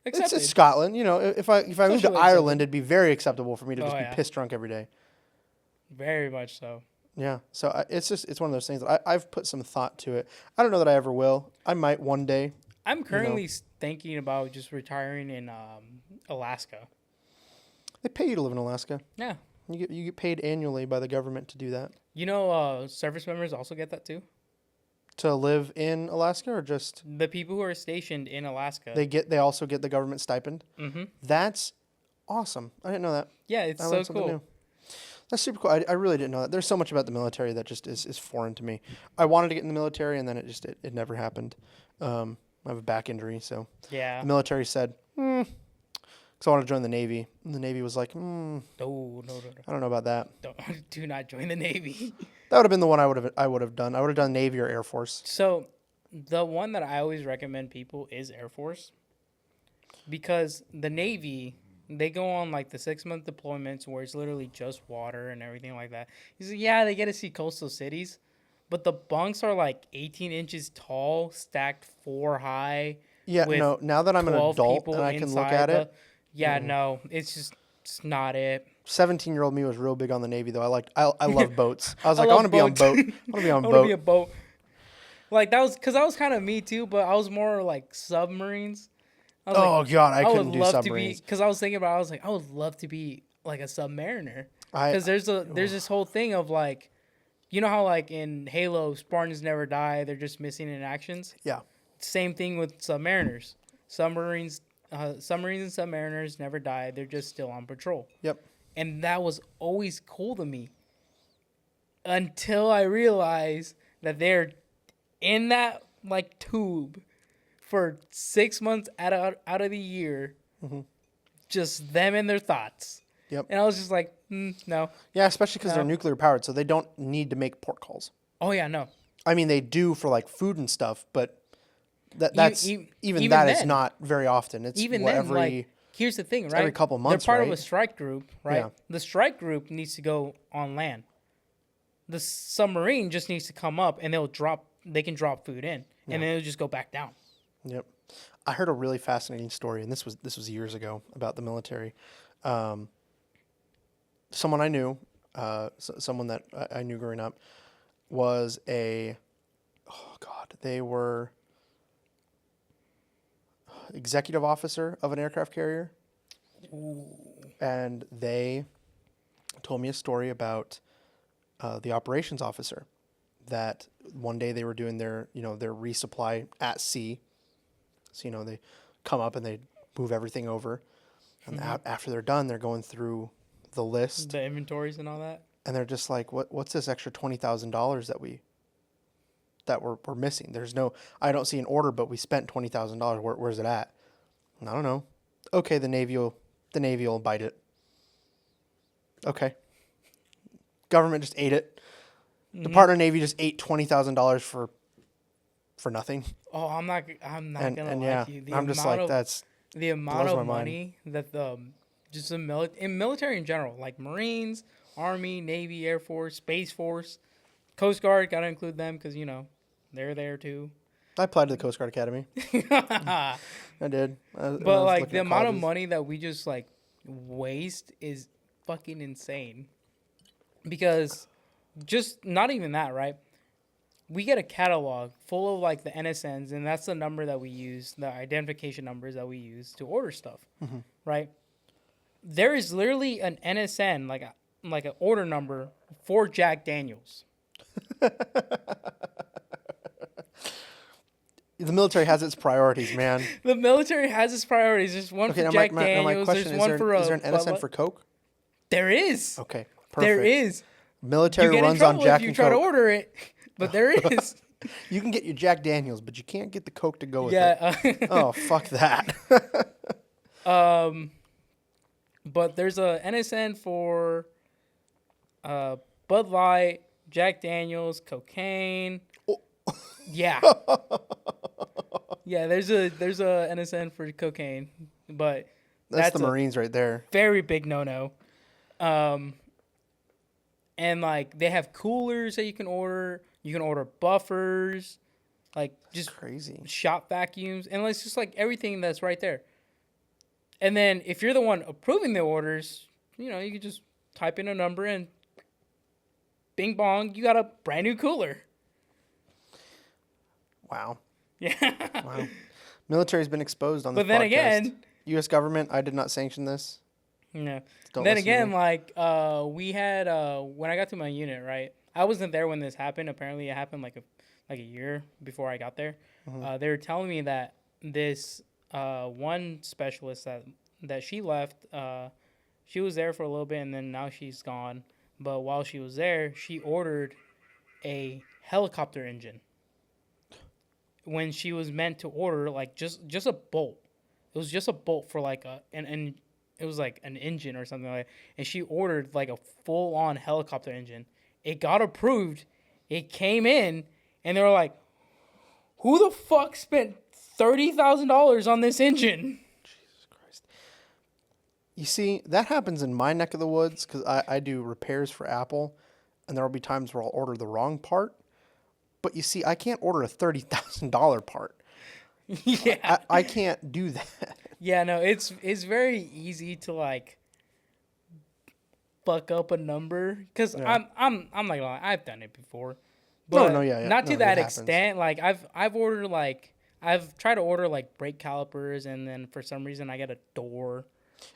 [SPEAKER 2] accepted.
[SPEAKER 1] It's Scotland. You know, if I moved to
[SPEAKER 2] Socially
[SPEAKER 1] Ireland, it'd be very acceptable for me to just be
[SPEAKER 2] yeah.
[SPEAKER 1] pissed drunk every day.
[SPEAKER 2] Very much so.
[SPEAKER 1] Yeah. So it's one of those things that I've put some thought to it. I don't know that I ever will. I might one day.
[SPEAKER 2] I'm currently thinking about just retiring in Alaska.
[SPEAKER 1] They pay you to live in Alaska.
[SPEAKER 2] Yeah.
[SPEAKER 1] You get paid annually by the government to do that.
[SPEAKER 2] Service members also get that too.
[SPEAKER 1] To live in Alaska, or just
[SPEAKER 2] The people who are stationed in Alaska.
[SPEAKER 1] they also get the government stipend.
[SPEAKER 2] Mm-hmm.
[SPEAKER 1] That's awesome. I didn't know that.
[SPEAKER 2] Yeah, it's
[SPEAKER 1] I
[SPEAKER 2] so
[SPEAKER 1] learned something
[SPEAKER 2] cool.
[SPEAKER 1] new. That's super cool. I really didn't know that. There's so much about the military that just is foreign to me. I wanted to get in the military, and then it never happened. I have a back injury, so
[SPEAKER 2] Yeah.
[SPEAKER 1] the military said, because I wanted to join the Navy, and the Navy was like,
[SPEAKER 2] No.
[SPEAKER 1] I don't know about that.
[SPEAKER 2] Do not join the Navy.
[SPEAKER 1] That would have been the one I would have done. I would have done Navy or Air Force.
[SPEAKER 2] So, the one that I always recommend people is Air Force, because the Navy, they go on like the 6-month deployments where it's literally just water and everything like that. He's like, yeah, they get to see coastal cities, but the bunks are like 18 inches tall, stacked 4 high.
[SPEAKER 1] Yeah,
[SPEAKER 2] with
[SPEAKER 1] no. Now that I'm an
[SPEAKER 2] 12
[SPEAKER 1] adult
[SPEAKER 2] people
[SPEAKER 1] and I can look
[SPEAKER 2] inside
[SPEAKER 1] at it,
[SPEAKER 2] Yeah, no, it's not it.
[SPEAKER 1] 17-year-old me was real big on the Navy though. I love boats. I was
[SPEAKER 2] I
[SPEAKER 1] like, I
[SPEAKER 2] love
[SPEAKER 1] want to be on
[SPEAKER 2] boats.
[SPEAKER 1] boat. I want to be on
[SPEAKER 2] I want to be a
[SPEAKER 1] boat.
[SPEAKER 2] boat. Like that was because I was kind of me too, but I was more like submarines. I was
[SPEAKER 1] Oh
[SPEAKER 2] like,
[SPEAKER 1] God, I
[SPEAKER 2] would
[SPEAKER 1] couldn't do
[SPEAKER 2] love
[SPEAKER 1] submarines.
[SPEAKER 2] to be because I was thinking about. I was like, I would love to be like a submariner
[SPEAKER 1] I
[SPEAKER 2] because there's this whole thing of like, you know how like in Halo, Spartans never die; they're just missing in actions.
[SPEAKER 1] yeah.
[SPEAKER 2] Same thing with submariners. Submarines and submariners never die; they're just still on patrol.
[SPEAKER 1] Yep.
[SPEAKER 2] And that was always cool to me until I realized that they're in that like tube for 6 months out of the year, just them and their thoughts.
[SPEAKER 1] Yep.
[SPEAKER 2] And I was just like, no.
[SPEAKER 1] Yeah, especially because they're
[SPEAKER 2] No.
[SPEAKER 1] nuclear powered, so they don't need to make port calls.
[SPEAKER 2] Oh yeah, no.
[SPEAKER 1] I mean, they do for like food and stuff, but that's even
[SPEAKER 2] even
[SPEAKER 1] that is
[SPEAKER 2] then-
[SPEAKER 1] not very often. It's
[SPEAKER 2] Even
[SPEAKER 1] what,
[SPEAKER 2] then,
[SPEAKER 1] every
[SPEAKER 2] like, here's the thing, right?
[SPEAKER 1] every couple months,
[SPEAKER 2] They're part of
[SPEAKER 1] right?
[SPEAKER 2] a strike group, right?
[SPEAKER 1] Yeah.
[SPEAKER 2] The strike group needs to go on land. The submarine just needs to come up, and they can drop food in, and then it'll just go back down.
[SPEAKER 1] Yep. I heard a really fascinating story, and this was years ago about the military. Someone I knew, someone that I knew growing up, was they were executive officer of an aircraft carrier.
[SPEAKER 2] Ooh.
[SPEAKER 1] And they told me a story about the operations officer, that one day they were doing their resupply at sea. So, they come up and they move everything over. And after they're done, they're going through the list.
[SPEAKER 2] The inventories and all that.
[SPEAKER 1] And they're just like, what's this extra $20,000 that we're missing? I don't see an order, but we spent $20,000. Where's it at? And I don't know. Okay, the Navy will bite it. Okay. Government just ate it. Department of Navy just ate $20,000 for nothing.
[SPEAKER 2] Oh, I'm not
[SPEAKER 1] And
[SPEAKER 2] gonna lie
[SPEAKER 1] yeah,
[SPEAKER 2] to you.
[SPEAKER 1] I'm just like, that's
[SPEAKER 2] the amount
[SPEAKER 1] blows
[SPEAKER 2] of
[SPEAKER 1] my mind.
[SPEAKER 2] money that in military in general, like Marines, Army, Navy, Air Force, Space Force, Coast Guard, gotta include them because they're there too.
[SPEAKER 1] I applied to the Coast Guard Academy. I did.
[SPEAKER 2] But like the amount of money that we just like waste is fucking insane. Because just not even that, right? We get a catalog full of like the NSNs, and that's the number that we use, the identification numbers that we use to order stuff, right? There is literally an NSN, like an order number for Jack Daniels.
[SPEAKER 1] The military has its priorities, man.
[SPEAKER 2] The military has its priorities. There's one for Jack Daniels. There's one for
[SPEAKER 1] is there an NSN for Coke?
[SPEAKER 2] There is.
[SPEAKER 1] Okay, perfect.
[SPEAKER 2] There is.
[SPEAKER 1] Military
[SPEAKER 2] you get
[SPEAKER 1] runs
[SPEAKER 2] in
[SPEAKER 1] on
[SPEAKER 2] trouble
[SPEAKER 1] Jack
[SPEAKER 2] if you
[SPEAKER 1] and
[SPEAKER 2] try
[SPEAKER 1] Coke.
[SPEAKER 2] to order it, but there is.
[SPEAKER 1] You can get your Jack Daniels, but you can't get the Coke to go with it.
[SPEAKER 2] Yeah.
[SPEAKER 1] Oh, fuck that.
[SPEAKER 2] But there's a NSN for Bud Light, Jack Daniels, cocaine.
[SPEAKER 1] Oh.
[SPEAKER 2] Yeah. Yeah, there's a NSN for cocaine, but
[SPEAKER 1] That's the Marines right there.
[SPEAKER 2] Very big no. And like they have coolers that you can order. You can order buffers, like just
[SPEAKER 1] crazy
[SPEAKER 2] shop vacuums, and it's just like everything that's right there. And then if you're the one approving the orders, you can just type in a number and bing bong, you got a brand new cooler.
[SPEAKER 1] Wow.
[SPEAKER 2] Yeah.
[SPEAKER 1] Wow. Military's been exposed on this podcast.
[SPEAKER 2] But then again,
[SPEAKER 1] U.S. government, I did not sanction this.
[SPEAKER 2] No.
[SPEAKER 1] Don't
[SPEAKER 2] then
[SPEAKER 1] listen to
[SPEAKER 2] again,
[SPEAKER 1] me.
[SPEAKER 2] like we had when I got to my unit, right? I wasn't there when this happened. Apparently, it happened like a year before I got there. They were telling me that this one specialist that she left, she was there for a little bit, and then now she's gone. But while she was there, she ordered a helicopter engine when she was meant to order like just a bolt. It was just a bolt for like and it was like an engine or something like that. And she ordered like a full on helicopter engine. It got approved. It came in, and they were like, "Who the fuck spent $30,000 on this engine?"
[SPEAKER 1] Jesus Christ. You see, that happens in my neck of the woods because I do repairs for Apple, and there will be times where I'll order the wrong part. But you see, I can't order a $30,000 part.
[SPEAKER 2] Yeah,
[SPEAKER 1] I can't do that.
[SPEAKER 2] Yeah, no, it's very easy to like fuck up a number because I'm not gonna lie, I've done it before. But not to that extent. Like I've ordered like I've tried to order like brake calipers, and then for some reason I get a door.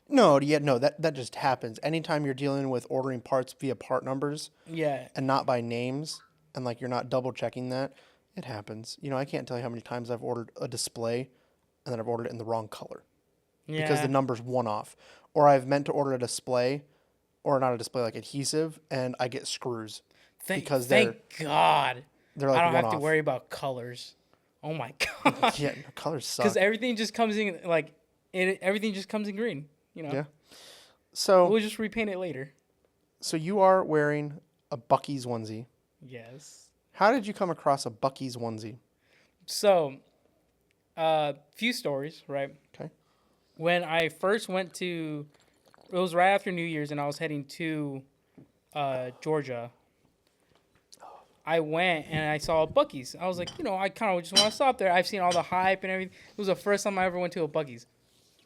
[SPEAKER 1] No, that just happens. Anytime you're dealing with ordering parts via part numbers, and not by names, and like you're not double checking that, it happens. I can't tell you how many times I've ordered a display, and then I've ordered it in the wrong color. Yeah. Because the number's one off. Or I've meant to order a display, or not a display, like adhesive, and I get screws.
[SPEAKER 2] Thank God. They're like I don't have to worry about colors. Oh my God.
[SPEAKER 1] Yeah, colors suck.
[SPEAKER 2] Because everything just comes in everything just comes in green.
[SPEAKER 1] Yeah. So
[SPEAKER 2] we'll just repaint it later.
[SPEAKER 1] So you are wearing a Buc-ee's onesie.
[SPEAKER 2] Yes.
[SPEAKER 1] How did you come across a Buc-ee's onesie?
[SPEAKER 2] So, few stories, right?
[SPEAKER 1] Okay.
[SPEAKER 2] When I first went it was right after New Year's, and I was heading to Georgia. I went and I saw a Buc-ee's. I was like, I kind of just want to stop there. I've seen all the hype and everything. It was the first time I ever went to a Buc-ee's.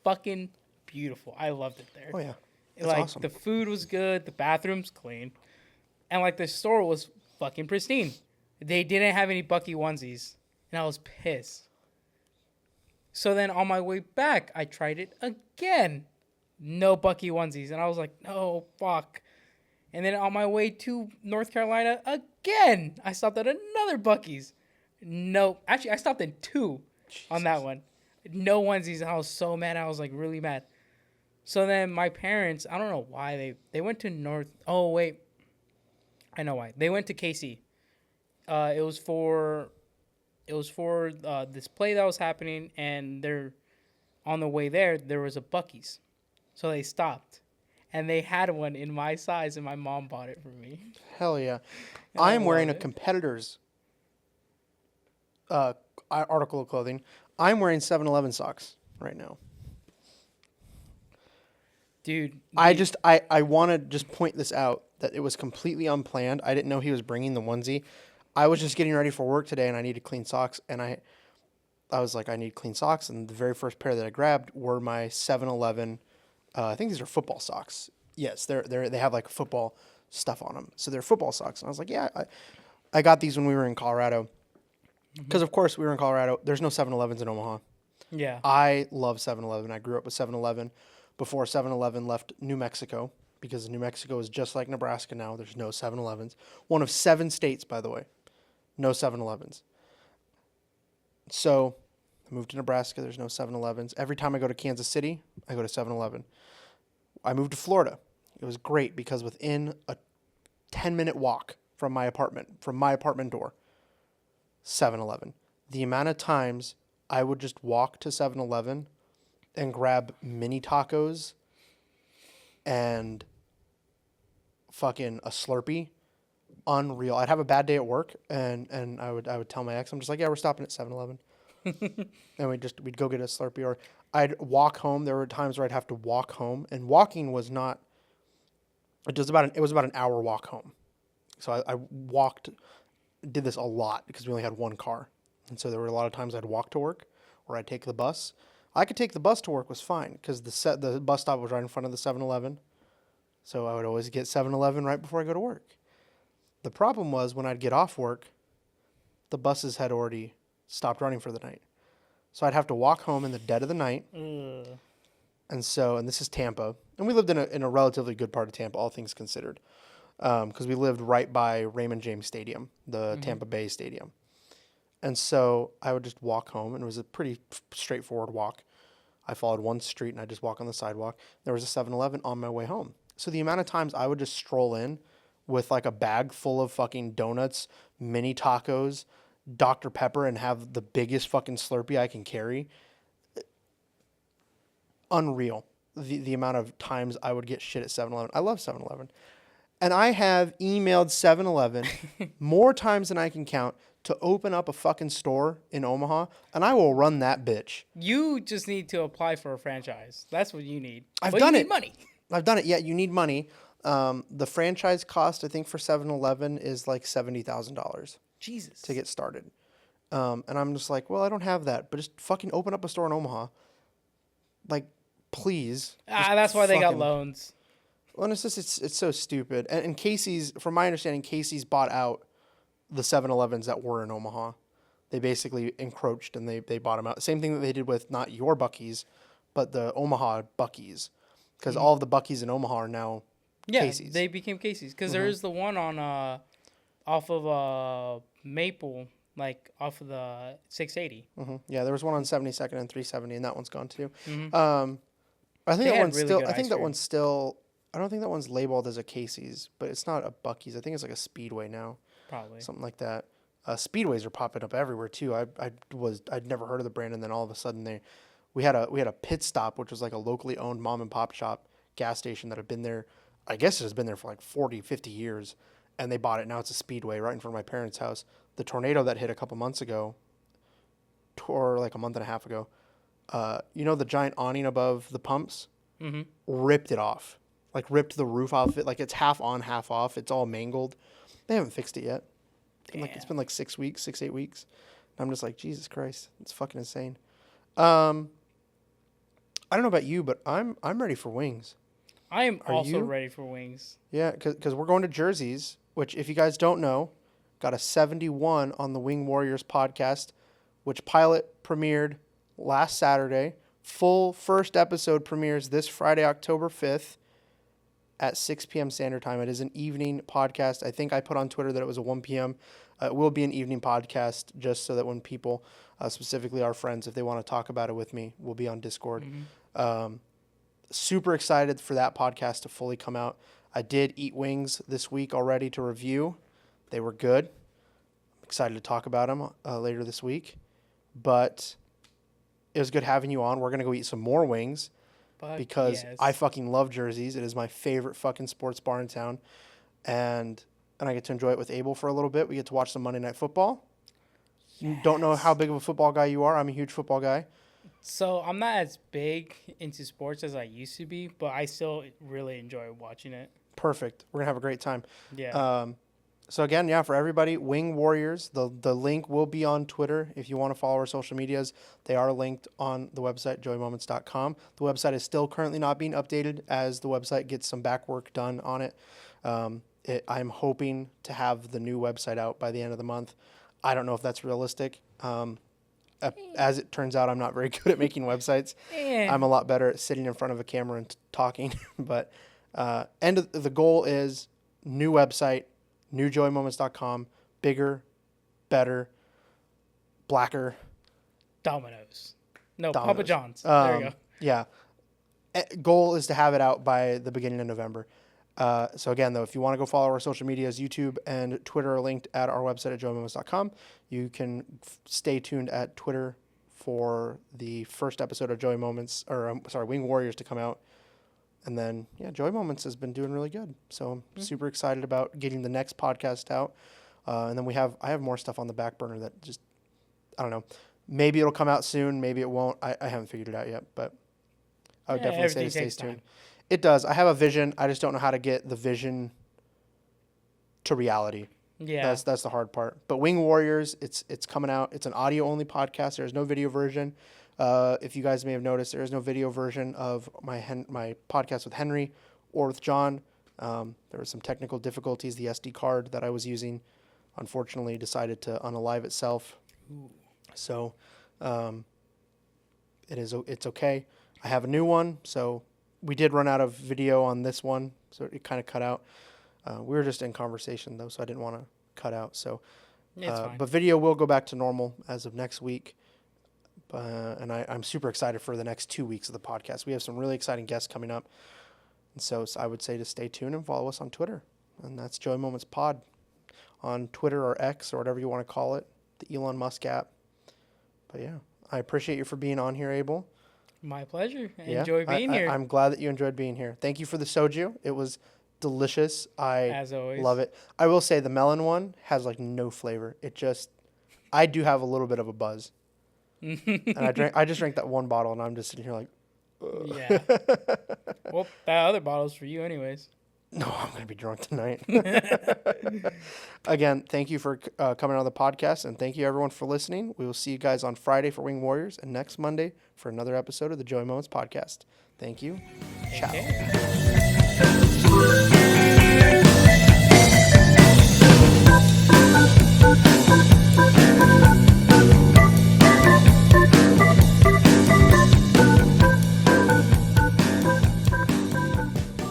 [SPEAKER 2] Fucking beautiful. I loved it there.
[SPEAKER 1] Oh, yeah.
[SPEAKER 2] It's awesome. The food was good. The bathroom's clean. And, the store was fucking pristine. They didn't have any Buc-ee onesies. And I was pissed. So then on my way back, I tried it again. No Buc-ee onesies. And I was like, no, fuck. And then on my way to North Carolina again, I stopped at another Buc-ee's. No. Actually, I stopped in 2 on that one. No onesies. And I was so mad. I was really mad. So then my parents, I don't know why they went to North. Oh, wait. I know why. They went to KC. It was for this play that was happening, and on the way there was a Buc-ee's. So they stopped, and they had one in my size, and my mom bought it for me.
[SPEAKER 1] Hell yeah. I'm wearing a competitor's article of clothing. I'm wearing 7-Eleven socks right now.
[SPEAKER 2] Dude.
[SPEAKER 1] I want to just point this out, that it was completely unplanned. I didn't know he was bringing the onesie. I was just getting ready for work today, and I needed clean socks, and I was like, I need clean socks, and the very first pair that I grabbed were my 7-Eleven. I think these are football socks. Yes, they have like a football stuff on them. So they're football socks. And I was like, yeah, I got these when we were in Colorado. Because, of course, we were in Colorado. There's no 7-Elevens in Omaha.
[SPEAKER 2] Yeah.
[SPEAKER 1] I love 7-Eleven. I grew up with 7-Eleven before 7-Eleven left New Mexico, because New Mexico is just like Nebraska now. There's no 7-Elevens. One of 7 states, by the way, no 7-Elevens. So I moved to Nebraska. There's no 7-Elevens. Every time I go to Kansas City, I go to 7-Eleven. I moved to Florida. It was great because within a 10-minute walk from my apartment door, 7-Eleven. The amount of times I would just walk to 7-Eleven and grab mini tacos and fucking a Slurpee, unreal. I'd have a bad day at work, and I would tell my ex, I'm just like, yeah, we're stopping at 7-Eleven. And we'd go get a Slurpee, or I'd walk home. There were times where I'd have to walk home, and walking was not, it was about an hour walk home. So I walked, did this a lot because we only had one car. And so there were a lot of times I'd walk to work, or I'd take the bus. I could take the bus to work was fine because the bus stop was right in front of the 7-Eleven. So I would always get 7-Eleven right before I go to work. The problem was when I'd get off work, the buses had already stopped running for the night. So I'd have to walk home in the dead of the night.
[SPEAKER 2] Ugh.
[SPEAKER 1] And this is Tampa. And we lived in a relatively good part of Tampa, all things considered. Because we lived right by Raymond James Stadium, the Tampa Bay Stadium. And so I would just walk home, and it was a pretty straightforward walk. I followed one street, and I just walk on the sidewalk. There was a 7-Eleven on my way home. So the amount of times I would just stroll in with like a bag full of fucking donuts, mini tacos, Dr. Pepper, and have the biggest fucking Slurpee I can carry. Unreal. The amount of times I would get shit at 7-Eleven. I love 7-Eleven. And I have emailed 7-Eleven more times than I can count to open up a fucking store in Omaha, and I will run that bitch.
[SPEAKER 2] You just need to apply for a franchise. That's what you need.
[SPEAKER 1] I've
[SPEAKER 2] But
[SPEAKER 1] done
[SPEAKER 2] you
[SPEAKER 1] it.
[SPEAKER 2] need money.
[SPEAKER 1] I've done it. Yeah, you need money. The franchise cost, I think, for 7-Eleven is like $70,000
[SPEAKER 2] Jesus.
[SPEAKER 1] to get started. And I'm just like, well, I don't have that, but just fucking open up a store in Omaha. Like, please.
[SPEAKER 2] That's why they got
[SPEAKER 1] fucking-
[SPEAKER 2] loans.
[SPEAKER 1] Well, and it's so stupid. And Casey's, from my understanding, Casey's bought out the 7-Elevens that were in Omaha. They basically encroached and they bought them out. Same thing that they did with not your Buc-ee's, but the Omaha Buc-ee's. Because all of the Buc-ee's in Omaha are now Casey's.
[SPEAKER 2] They became Casey's. Because there is the one on off of Maple, like off of the 680.
[SPEAKER 1] Yeah, there was one on 72nd and 370, and that one's gone too.
[SPEAKER 2] Mm-hmm.
[SPEAKER 1] I think
[SPEAKER 2] They
[SPEAKER 1] that
[SPEAKER 2] had
[SPEAKER 1] one's
[SPEAKER 2] really
[SPEAKER 1] still.
[SPEAKER 2] good
[SPEAKER 1] I think
[SPEAKER 2] ice
[SPEAKER 1] that
[SPEAKER 2] cream.
[SPEAKER 1] one's still. I don't think that one's labeled as a Casey's, but it's not a Buc-ee's. I think it's like a Speedway now,
[SPEAKER 2] Probably.
[SPEAKER 1] something like that. Speedways are popping up everywhere too. I'd never heard of the brand, and then all of a sudden we had a pit stop, which was like a locally owned mom and pop shop gas station that had been there. I guess it has been there for like 40, 50 years, and they bought it. Now it's a Speedway right in front of my parents' house. The tornado that hit a couple months ago, or like a month and a half ago, you know the giant awning above the pumps?
[SPEAKER 2] Mm-hmm.
[SPEAKER 1] Ripped it off. Like ripped the roof off it. Like it's half on, half off. It's all mangled. They haven't fixed it yet. It's been like 6 weeks, 8 weeks. And I'm just like, Jesus Christ, it's fucking insane. I don't know about you, but I'm ready for wings.
[SPEAKER 2] I am
[SPEAKER 1] Are
[SPEAKER 2] also
[SPEAKER 1] you?
[SPEAKER 2] ready for wings.
[SPEAKER 1] Yeah, because we're going to Jersey's, which if you guys don't know, got a 71 on the Wing Warriors podcast, which pilot premiered last Saturday. Full first episode premieres this Friday, October 5th at 6 p.m. Standard Time. It is an evening podcast. I think I put on Twitter that it was a 1 p.m. It will be an evening podcast just so that when people, specifically our friends, if they want to talk about it with me, will be on Discord. Super excited for that podcast to fully come out. I did eat wings this week already to review. They were good. I'm excited to talk about them later this week. But it was good having you on. We're going to go eat some more wings because
[SPEAKER 2] yes.
[SPEAKER 1] I fucking love Jersey's. It is my favorite fucking sports bar in town. And I get to enjoy it with Abel for a little bit. We get to watch some Monday Night Football. You don't know how big of a football guy you are. I'm a huge football guy.
[SPEAKER 2] So I'm not as big into sports as I used to be, but I still really enjoy watching it.
[SPEAKER 1] Perfect. We're going to have a great time.
[SPEAKER 2] Yeah.
[SPEAKER 1] So again, yeah, for everybody, Wing Warriors, the link will be on Twitter if you want to follow our social medias. They are linked on the website, joeymoments.com. The website is still currently not being updated as the website gets some back work done on it. I'm hoping to have the new website out by the end of the month. I don't know if that's realistic. As it turns out, I'm not very good at making websites. I'm a lot better at sitting in front of a camera and talking. But the goal is new website, newjoymoments.com, bigger, better, blacker.
[SPEAKER 2] Domino's. No,
[SPEAKER 1] Domino's.
[SPEAKER 2] Papa John's. There you go.
[SPEAKER 1] Yeah. Goal is to have it out by the beginning of November. So again, though, if you want to go follow our social medias, YouTube and Twitter are linked at our website at joeymoments.com. You can stay tuned at Twitter for the first episode of Wing Warriors to come out. And then, Joey Moments has been doing really good. So I'm super excited about getting the next podcast out. And then I have more stuff on the back burner that just, I don't know. Maybe it'll come out soon. Maybe it won't. I haven't figured it out yet, but I would definitely say to stay tuned. It does. I have a vision. I just don't know how to get the vision to reality.
[SPEAKER 2] Yeah.
[SPEAKER 1] That's the hard part. But Wing Warriors, it's coming out. It's an audio-only podcast. There's no video version. If you guys may have noticed, there is no video version of my podcast with Henry or with John. There were some technical difficulties. The SD card that I was using, unfortunately, decided to unalive itself.
[SPEAKER 2] Ooh.
[SPEAKER 1] So it's okay. I have a new one, so we did run out of video on this one, so it kind of cut out. We were just in conversation, though, so I didn't want to cut out. So, but video will go back to normal as of next week. And I'm super excited for the next 2 weeks of the podcast. We have some really exciting guests coming up. And so I would say to stay tuned and follow us on Twitter. And that's Joey Moments Pod on Twitter or X or whatever you want to call it, the Elon Musk app. But yeah, I appreciate you for being on here, Abel.
[SPEAKER 2] My pleasure. I enjoy being here.
[SPEAKER 1] I'm glad that you enjoyed being here. Thank you for the soju. It was delicious.
[SPEAKER 2] As always.
[SPEAKER 1] Love it. I will say the melon one has like no flavor. I do have a little bit of a buzz. And I just drank that one bottle and I'm just sitting here like, ugh.
[SPEAKER 2] Yeah. Well, that other bottle's for you anyways.
[SPEAKER 1] No, I'm going to be drunk tonight. Again, thank you for coming on the podcast, and thank you everyone for listening. We will see you guys on Friday for Wing Warriors and next Monday for another episode of the Joey Moments Podcast. Thank you. Ciao.